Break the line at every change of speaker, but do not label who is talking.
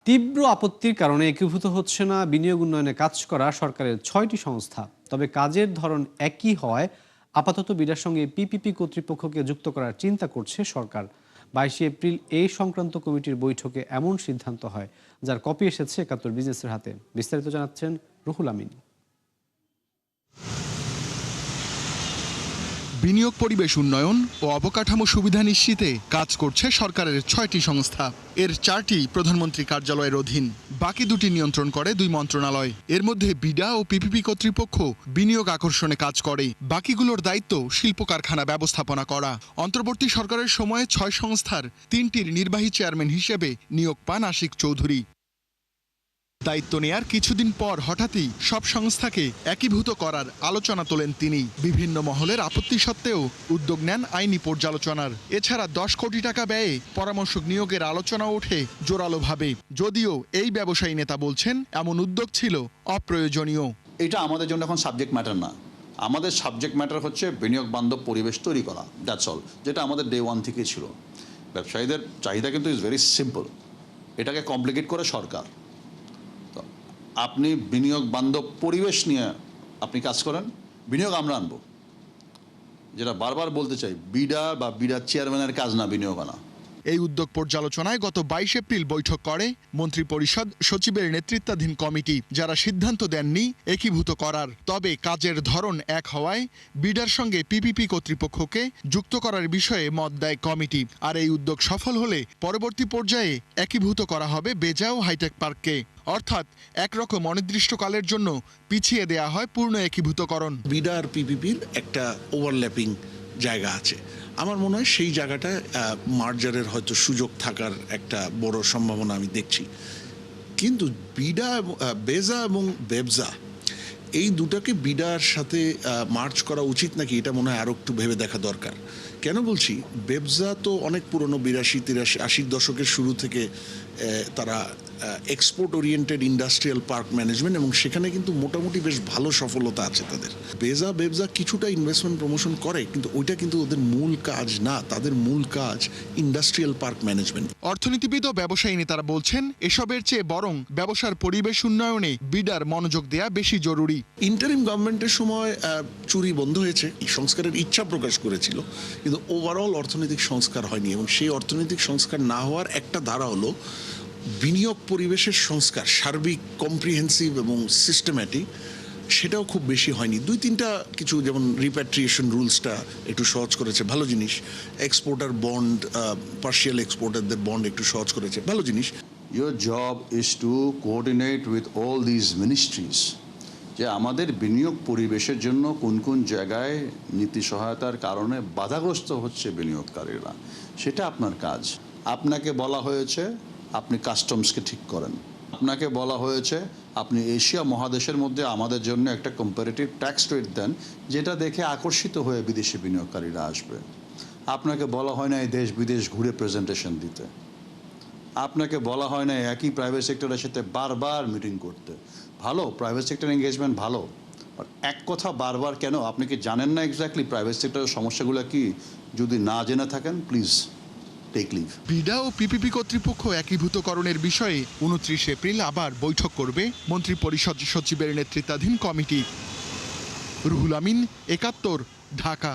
তীব্র আপত্তির কারণে একীভূত হচ্ছে না বিনিয়োগ উন্নয়নে কাজ করা সরকারের ৬টি সংস্থা। তবে কাজের ধরন একই হওয়ায় আপাতত বিডার সঙ্গে পিপিপি কর্তৃপক্ষকে যুক্ত করার চিন্তা করছে সরকার। ২২ এপ্রিল এই সংক্রান্ত কমিটির বৈঠকে এমন সিদ্ধান্ত হয়, যার কপি এসেছে একাত্তর বিজনেসের হাতে। বিস্তারিত জানাচ্ছেন রুহুল আমিন।
বিনিয়োগ পরিবেশ উন্নয়ন ও অবকাঠামো সুবিধা নিশ্চিতে কাজ করছে সরকারের ৬টি সংস্থা। এর ৪টি প্রধানমন্ত্রী কার্যালয়ের অধীন, বাকি ২টি নিয়ন্ত্রণ করে ২ মন্ত্রণালয়। এর মধ্যে বিডা ও পিপিপি কর্তৃপক্ষ বিনিয়োগ আকর্ষণে কাজ করে, বাকিগুলোর দায়িত্ব শিল্প কারখানা ব্যবস্থাপনা করা। অন্তর্বর্তী সরকারের সময়ে ৬ সংস্থার ৩টির নির্বাহী চেয়ারম্যান হিসেবে নিয়োগ পান আশিক চৌধুরী। দায়িত্ব নেয়ার কিছুদিন পর হঠাৎই সব সংস্থাকে একীভূত করার আলোচনা তোলেন তিনি। বিভিন্ন মহলের আপত্তি সত্ত্বেও উদ্যোগ নেন আইনি পর্যালোচনার। এছাড়া ১০ কোটি টাকা ব্যয়ে পরামর্শক নিয়োগের আলোচনা ওঠে জোরালোভাবে। যদিও এই ব্যবসায়ী নেতা বলছেন এমন উদ্যোগ ছিল অপ্রয়োজনীয়।
এটা আমাদের জন্য এখন সাবজেক্ট ম্যাটার না। আমাদের সাবজেক্ট ম্যাটার হচ্ছে বিনিয়োগ বান্ধব পরিবেশ তৈরি করা, দ্যাটস অল, যেটা আমাদের ডে ওয়ান থেকেই ছিল। ব্যবসায়ীদের চাহিদা কিন্তু ইজ ভেরি সিম্পল, এটাকে কমপ্লিকেট করে সরকার। আপনি বিনিয়োগ বান্ধব পরিবেশ নিয়ে আপনি কাজ করেন, বিনিয়োগ আমরা আনবো। যেটা বারবার বলতে চাই, বিডা বা বিডার চেয়ারম্যানের কাজ না বিনিয়োগ আনা।
এই উদ্যোগ পর্যালোচনায় গত ২২ এপ্রিল বৈঠক করে মন্ত্রিপরিষদ সচিবের নেতৃত্বাধীন কমিটি, যারা সিদ্ধান্ত দেননি একীভূত করার। তবে কাজের ধরন এক হওয়ায় বিডার সঙ্গে পিপিপি কর্তৃপক্ষকে যুক্ত করার বিষয়ে মত দেয় কমিটি। আর এই উদ্যোগ সফল হলে পরবর্তী পর্যায়ে একীভূত করা হবে বেজা ও হাইটেক পার্ককে। অর্থাৎ একরকম অনির্দিষ্টকালের জন্য পিছিয়ে দেয়া হয় পূর্ণ একীভূতকরণ।
বিডা আর পিপিপির একটা ওভারল্যাপিং জায়গা আছে। আমার মনে হয় সেই জায়গাটায় মার্জারের হয়তো সুযোগ থাকার একটা বড় সম্ভাবনা আমি দেখছি। কিন্তু বিডা, বেজা এবং বেবজা, এই দুটাকে বিডার সাথে মার্চ করা উচিত নাকি, এটা মনে হয় আরও একটু ভেবে দেখা দরকার। কেন বলছি, বেবজা তো অনেক পুরনো, ৮২, ৮৩, ৮০ দশকের শুরু থেকে তারা export oriented industrial park management, এবং সেখানে কিন্তু মোটামুটি বেশ ভালো সফলতা আছে তাদের। বেবজা কিছুটা ইনভেস্টমেন্ট প্রমোশন করে, কিন্তু ওইটা কিন্তু ওদের মূল কাজ না। তাদের মূল কাজ ইন্ডাস্ট্রিয়াল পার্ক ম্যানেজমেন্ট।
অর্থনীতিবিদ ও ব্যবসায়ী নেতারা বলছেন এসবের চেয়ে বরং ব্যবসার পরিবেশ উন্নয়নে বিডার মনোযোগ দেয়া বেশি জরুরি।
ইন্টারিম গভর্নমেন্টের সময় চুরি বন্ধ হয়েছে, এই সংস্কারের ইচ্ছা প্রকাশ করেছিল, কিন্তু ওভারঅল অর্থনৈতিক সংস্কার হয়নি। এবং সেই অর্থনৈতিক সংস্কার না হওয়ার একটা ধারা হলো বিনিয়োগ পরিবেশের সংস্কার, সার্বিক, কম্প্রিহেন্সিভ এবং সিস্টেম্যাটিক। সেটাও খুব বেশি হয়নি। ২-৩টা কিছু, যেমন রিপ্যাট্রিয়েশন রুলসটা একটু সহজ করেছে, ভালো জিনিস। এক্সপোর্টার বন্ড, পার্শিয়াল এক্সপোর্টারদের বন্ড একটু সহজ করেছে, ভালো জিনিস।
Your job is to coordinate with all these ministries, যে আমাদের বিনিয়োগ পরিবেশের জন্য কোন কোন জায়গায় নীতি সহায়তার কারণে বাধাগ্রস্ত হচ্ছে বিনিয়োগকারীরা, সেটা আপনার কাজ। আপনাকে বলা হয়েছে আপনি কাস্টমসকে ঠিক করেন, আপনাকে বলা হয়েছে আপনি এশিয়া মহাদেশের মধ্যে আমাদের জন্য একটা কম্পারেটিভ ট্যাক্স রেট দেন, যেটা দেখে আকর্ষিত হয়ে বিদেশি বিনিয়োগকারীরা আসবে। আপনাকে বলা হয় না এই দেশ বিদেশ ঘুরে প্রেজেন্টেশন দিতে, আপনাকে বলা হয় না একই প্রাইভেট সেক্টরের সাথে বারবার মিটিং করতে। ভালো, প্রাইভেট সেক্টর এঙ্গেজমেন্ট ভালো, আর এক কথা বারবার কেন? আপনি কি জানেন না এক্স্যাক্টলি প্রাইভেট সেক্টরের সমস্যাগুলো কি? যদি না জেনে থাকেন, প্লিজ টেক লিভ।
বিডা ও পিপিপি কর্তৃপক্ষ একীভূতকরণের বিষয়ে ২৯ এপ্রিল আবার বৈঠক করবে মন্ত্রিপরিষদ সচিবের নেতৃত্বাধীন কমিটি। রুহুল আমিন, একাত্তর, ঢাকা।